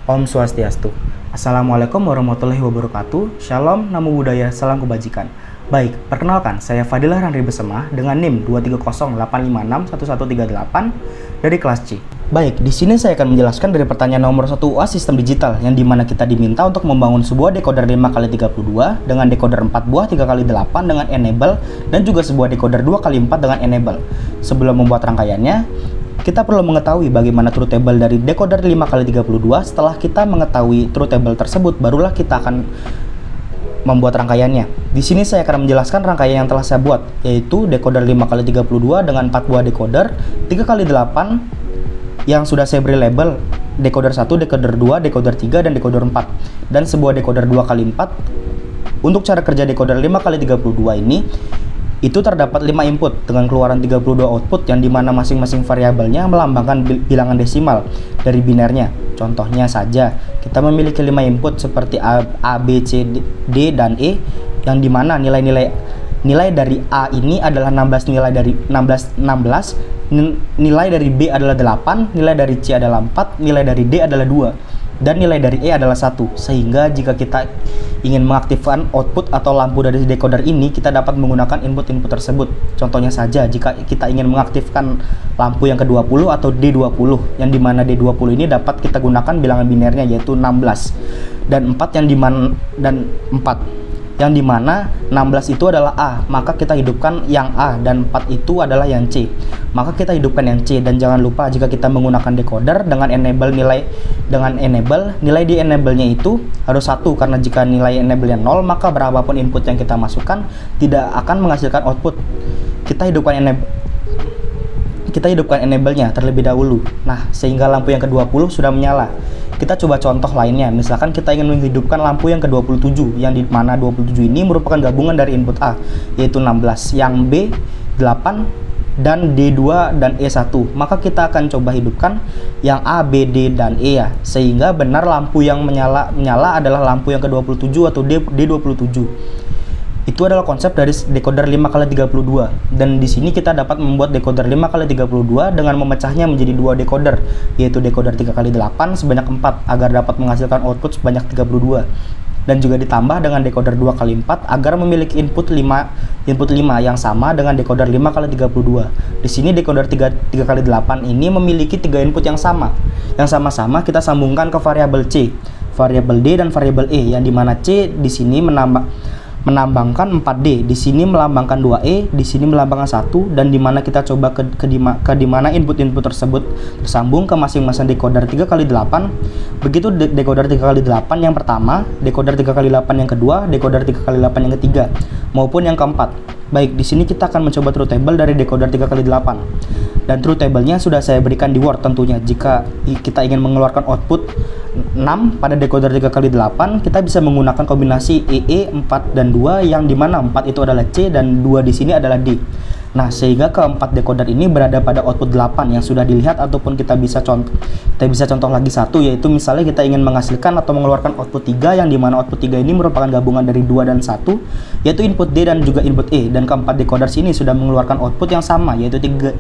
Om Swastiastu. Assalamualaikum warahmatullahi wabarakatuh. Shalom, namo buddhaya, salam kebajikan. Baik, perkenalkan, saya Fadilah Randri Besema dengan NIM 23085611138 dari kelas C. Baik, di sini saya akan menjelaskan dari pertanyaan nomor 1 UAS sistem digital yang dimana kita diminta untuk membangun sebuah decoder 5x32 dengan decoder 4 buah 3x8 dengan enable dan juga sebuah decoder 2x4 dengan enable. Sebelum membuat rangkaiannya, kita perlu mengetahui bagaimana truth table dari decoder 5x32. Setelah kita mengetahui truth table tersebut, barulah kita akan membuat rangkaiannya. Di sini saya akan menjelaskan rangkaian yang telah saya buat, yaitu decoder 5x32 dengan 4 buah decoder, 3x8 yang sudah saya beri label decoder 1, decoder 2, decoder 3, dan decoder 4, dan sebuah decoder 2x4. Untuk cara kerja decoder 5x32 ini, itu terdapat 5 input dengan keluaran 32 output yang dimana masing-masing variabelnya melambangkan bilangan desimal dari binernya. Contohnya saja, kita memiliki 5 input seperti A, B, C, D, dan E, yang dimana nilai dari A ini adalah 16, nilai dari 16, nilai dari B adalah 8, nilai dari C adalah 4, nilai dari D adalah 2, dan nilai dari E adalah 1. Sehingga jika kita ingin mengaktifkan output atau lampu dari decoder ini, kita dapat menggunakan input-input tersebut. Contohnya saja, jika kita ingin mengaktifkan lampu yang ke-20 atau D20, yang dimana D20 ini dapat kita gunakan bilangan binernya yaitu 16 dan 4 yang dimana 16 itu adalah A, maka kita hidupkan yang A, dan 4 itu adalah yang C, maka kita hidupkan yang C. Dan jangan lupa, jika kita menggunakan decoder dengan enable nilai di enable-nya itu harus 1, karena jika nilai enable-nya 0, maka berapapun input yang kita masukkan tidak akan menghasilkan output. Kita hidupkan enable-nya terlebih dahulu. Nah, sehingga lampu yang ke-20 sudah menyala. Kita coba contoh lainnya. Misalkan kita ingin menghidupkan lampu yang ke-27, yang di mana 27 ini merupakan gabungan dari input A, yaitu 16, yang B 8, dan D2 dan E1. Maka kita akan coba hidupkan yang A, B, D, dan E ya. Sehingga benar lampu yang menyala adalah lampu yang ke-27 atau D27. Itu adalah konsep dari decoder 5x32. Dan di sini kita dapat membuat decoder 5x32 dengan memecahnya menjadi 2 decoder, yaitu decoder 3x8 sebanyak 4 agar dapat menghasilkan output sebanyak 32. Dan juga ditambah dengan decoder 2x4 agar memiliki input 5 yang sama dengan decoder 5x32. Di sini decoder 3x8 ini memiliki 3 input yang sama. Yang sama-sama kita sambungkan ke variabel C, variabel D, dan variabel E, yang dimana C di sini menambangkan 4D, di sini melambangkan 2E, di sini melambangkan 1, dan dimana kita coba ke dimana input-input tersebut tersambung ke masing-masing decoder 3x8. Begitu decoder 3x8 yang pertama, decoder 3x8 yang kedua, decoder 3x8 yang ketiga, maupun yang keempat. Baik, di sini kita akan mencoba truth table dari decoder 3x8. Dan truth table-nya sudah saya berikan di Word tentunya. Jika kita ingin mengeluarkan output 6 pada decoder 3x8, kita bisa menggunakan kombinasi EE 4 dan 2, yang dimana 4 itu adalah C dan 2 di sini adalah D. Nah, sehingga keempat decoder ini berada pada output 8 yang sudah dilihat, ataupun kita bisa contoh lagi satu, yaitu misalnya kita ingin menghasilkan atau mengeluarkan output 3, yang dimana output 3 ini merupakan gabungan dari 2 dan 1, yaitu input D dan juga input E. Dan keempat decoder sini sudah mengeluarkan output yang sama, yaitu 3,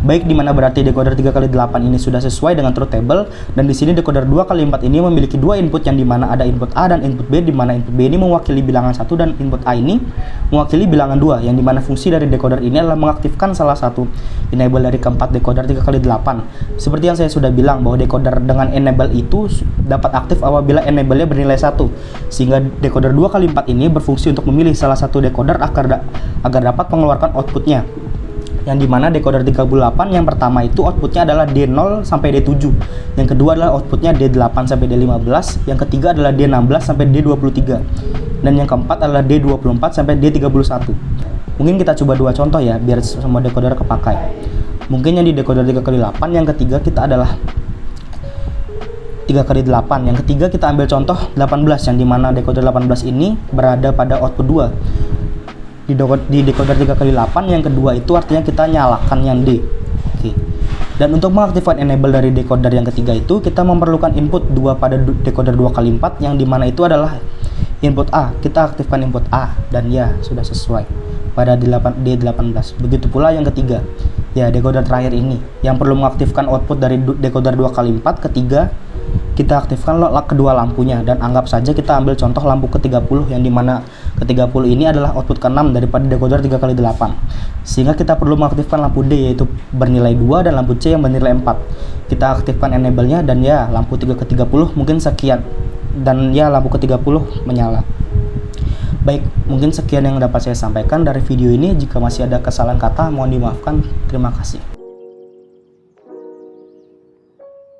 baik dimana berarti decoder 3x8 ini sudah sesuai dengan truth table. Dan di sini decoder 2x4 ini memiliki 2 input, yang dimana ada input A dan input B, dimana input B ini mewakili bilangan 1 dan input A ini mewakili bilangan 2, yang dimana fungsi dari decoder ini adalah mengaktifkan salah satu enable dari keempat decoder 3x8. Seperti yang saya sudah bilang, bahwa decoder dengan enable itu dapat aktif apabila enable-nya bernilai 1, sehingga decoder 2x4 ini berfungsi untuk memilih salah satu decoder agar dapat mengeluarkan outputnya, yang dimana decoder 3x8 yang pertama itu outputnya adalah D0 sampai D7, yang kedua adalah outputnya D8 sampai D15, yang ketiga adalah D16 sampai D23, dan yang keempat adalah D24 sampai D31. Mungkin kita coba 2 contoh ya, biar semua decoder kepakai. Mungkin yang di decoder 3x8 yang ketiga kita adalah 3x8, yang ketiga kita ambil contoh 18, yang dimana decoder 18 ini berada pada output 2. Di decoder 3x8 yang kedua itu artinya kita nyalakan yang D. Oke. Dan untuk mengaktifkan enable dari decoder yang ketiga itu, kita memerlukan input 2 pada decoder 2x4, yang dimana itu adalah input A. Kita aktifkan input A, dan ya sudah sesuai pada D18. Begitu pula yang ketiga, ya decoder terakhir ini yang perlu mengaktifkan output dari decoder 2x4 ketiga kita aktifkan kedua lampunya, dan anggap saja kita ambil contoh lampu ke-30 yang dimana ke-30 ini adalah output ke-6 daripada decoder 3x8, sehingga kita perlu mengaktifkan lampu D yaitu bernilai 2 dan lampu C yang bernilai 4. Kita aktifkan enable nya dan ya lampu 3x30 mungkin sekian, dan ya lampu ke-30 menyala. Baik, mungkin sekian yang dapat saya sampaikan dari video ini. Jika masih ada kesalahan kata mohon dimaafkan. Terima kasih.